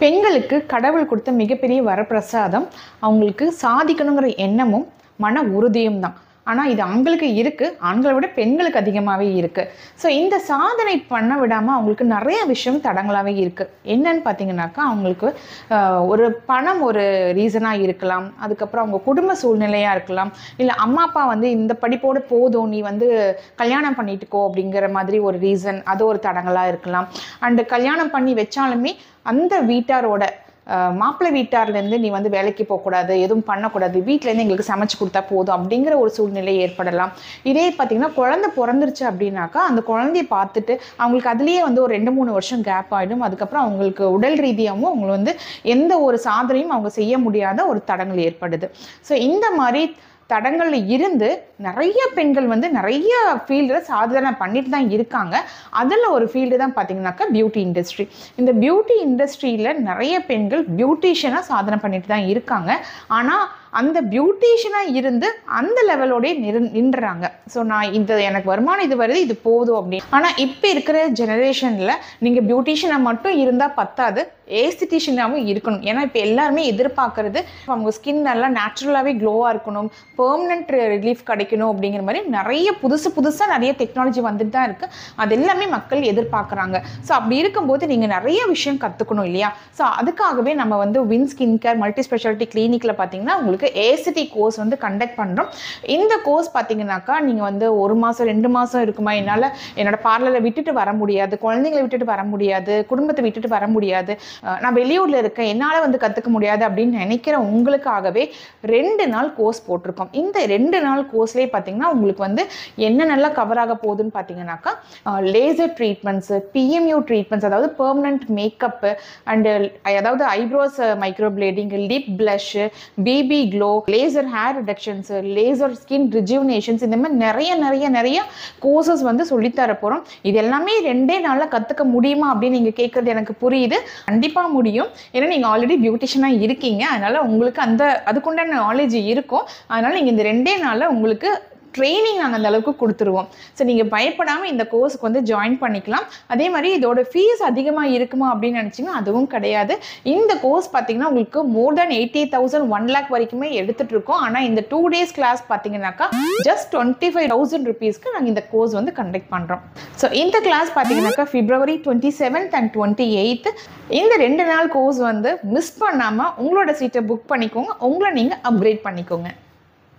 பெண்களுக்கு கடவுள் கொடுத்த மிகப்பெரிய வரப்பிரசாதம் அவங்களுக்கு சாதிக்கணுங்கிற எண்ணமும் மன உறுதியும் தான். ஆனால் இது ஆண்களுக்கு இருக்குது, ஆண்களை விட பெண்களுக்கு அதிகமாகவே இருக்குது. ஸோ இந்த சாதனை பண்ண விடாமல் அவங்களுக்கு நிறைய விஷயம் தடங்களாகவே இருக்குது. என்னன்னு பார்த்தீங்கன்னாக்கா, அவங்களுக்கு ஒரு பணம் ஒரு ரீசனாக இருக்கலாம், அதுக்கப்புறம் அவங்க குடும்ப சூழ்நிலையாக இருக்கலாம், இல்லை அம்மா அப்பா இந்த படிப்போடு போதும் நீ கல்யாணம் பண்ணிட்டுக்கோ அப்படிங்கிற மாதிரி ஒரு ரீசன், அது ஒரு தடங்களாக இருக்கலாம். அண்டு கல்யாணம் பண்ணி வச்சாலுமே அந்த வீட்டாரோட மாப்பிள்ளை வீட்டார்லேருந்து நீ வேலைக்கு போகக்கூடாது, எதுவும் பண்ணக்கூடாது, வீட்டிலேருந்து எங்களுக்கு சமைச்சு கொடுத்தா போதும் அப்படிங்கிற ஒரு சூழ்நிலை ஏற்படலாம். இதே பார்த்திங்கன்னா குழந்தை பிறந்துருச்சு அப்படின்னாக்கா அந்த குழந்தைய பார்த்துட்டு அவங்களுக்கு அதுலேயே ஒரு 2-3 வருஷம் கேப் ஆகிடும். அதுக்கப்புறம் அவங்களுக்கு உடல் ரீதியாகவும் அவங்க எந்த ஒரு சாதனையும் அவங்க செய்ய முடியாத ஒரு தடங்கள் ஏற்படுது. ஸோ இந்த மாதிரி தடங்களில் இருந்து நிறைய பெண்கள் நிறைய ஃபீல்டில் சாதனை பண்ணிட்டு தான் இருக்காங்க. அதில் ஒரு ஃபீல்டு தான் பார்த்திங்கனாக்கா பியூட்டி இண்டஸ்ட்ரி. இந்த பியூட்டி இண்டஸ்ட்ரியில் நிறைய பெண்கள் பியூட்டிஷியனாக சாதனை பண்ணிட்டு தான் இருக்காங்க. ஆனால் அந்த பியூட்டிஷியனாக இருந்து அந்த லெவலோடய நின்றுறாங்க. ஸோ நான் எனக்கு வருமானம் இது வருது, இது போதும் அப்படின்னு. ஆனால் இப்போ இருக்கிற ஜெனரேஷனில் நீங்கள் பியூட்டிஷியனாக மட்டும் இருந்தால் பத்தாது, ஏஸ்திட்டிஷியனாகவும் இருக்கணும். ஏன்னா இப்போ எல்லாருமே எதிர்பார்க்கறது அவங்க ஸ்கின் நல்லா நேச்சுரலாகவே க்ளோவாக இருக்கணும், பெர்மனன்ட் ரிலீஃப் கிடைக்கணும் அப்படிங்கிற மாதிரி நிறைய புதுசாக நிறைய டெக்னாலஜி வந்துட்டு தான் இருக்குது. அது எல்லாமே மக்கள் எதிர்பார்க்குறாங்க. ஸோ அப்படி இருக்கும்போது நீங்கள் நிறைய விஷயம் கற்றுக்கணும் இல்லையா? ஸோ அதுக்காகவே நம்ம Win skin care multi speciality கிளினிக்கில் பார்த்தீங்கன்னா உங்களுக்கு ஏசிடி கோர்ஸ் கண்டக்ட் பண்ணுறோம். இந்த கோர்ஸ் பார்த்தீங்கன்னாக்கா நீங்கள் 1 மாதம் 2 மாதம் இருக்குமா, என்னால் என்னோட பார்லரை விட்டுட்டு வர முடியாது, குழந்தைங்களை விட்டுட்டு வர முடியாது, குடும்பத்தை விட்டுட்டு வர முடியாது, நான் வெளியூரில் இருக்கேன், என்னால் கற்றுக்க முடியாது அப்படின்னு நினைக்கிற உங்களுக்காகவே 2 நாள் கோர்ஸ் போட்டிருக்கோம். இந்த 2 நாள் கோர்ஸ்லேயே பார்த்தீங்கன்னா உங்களுக்கு என்னென்னலாம் கவர் ஆக போகுதுன்னு பார்த்தீங்கன்னாக்கா, லேசர் ட்ரீட்மெண்ட்ஸு, பிஎம்யூ ட்ரீட்மெண்ட்ஸ், அதாவது பெர்மனன்ட் மேக்கப்பு, அண்டு அதாவது eyebrows microblading, lip blush, BB glow, laser hair reductions, laser skin rejuvenations, இந்த மாதிரி நிறைய கோர்சஸ் சொல்லித்தர போகிறோம். இது எல்லாமே 2 நாளில் கற்றுக்க முடியுமா அப்படின்னு நீங்கள் கேட்குறது எனக்கு புரியுது. கண்டிப்பாக முடியும். ஏன்னா நீங்கள் ஆல்ரெடி பியூட்டிஷியனாக இருக்கீங்க, அதனால் உங்களுக்கு அதுக்குண்டான நாலேஜ் இருக்கும். அதனால் நீங்கள் இந்த 2 நாளில் உங்களுக்கு ட்ரைனிங் நாங்கள் அந்த அளவுக்கு கொடுத்துருவோம். ஸோ நீங்கள் பயப்படாமல் இந்த கோர்ஸுக்கு ஜாயின் பண்ணிக்கலாம். அதே மாதிரி இதோட ஃபீஸ் அதிகமாக இருக்குமா அப்படின்னு நினச்சிங்கன்னா அதுவும் கிடையாது. இந்த கோர்ஸ் பார்த்தீங்கன்னா உங்களுக்கு மோர் தேன் 80,000 1 lakh வரைக்குமே எடுத்துகிட்டு இருக்கோம். ஆனால் இந்த 2 days கிளாஸ் பார்த்தீங்கன்னாக்கா ஜஸ்ட் 25,000 rupeesக்கு நாங்கள் இந்த கோர்ஸ் கண்டக்ட் பண்ணுறோம். ஸோ இந்த கிளாஸ் பார்த்தீங்கன்னாக்கா February 27th and 28th இந்த 2 நாள் கோர்ஸ் மிஸ் பண்ணாமல் உங்களோட சீட்டை புக் பண்ணிக்கோங்க, உங்களை நீங்கள் அப்கிரேட் பண்ணிக்கோங்க.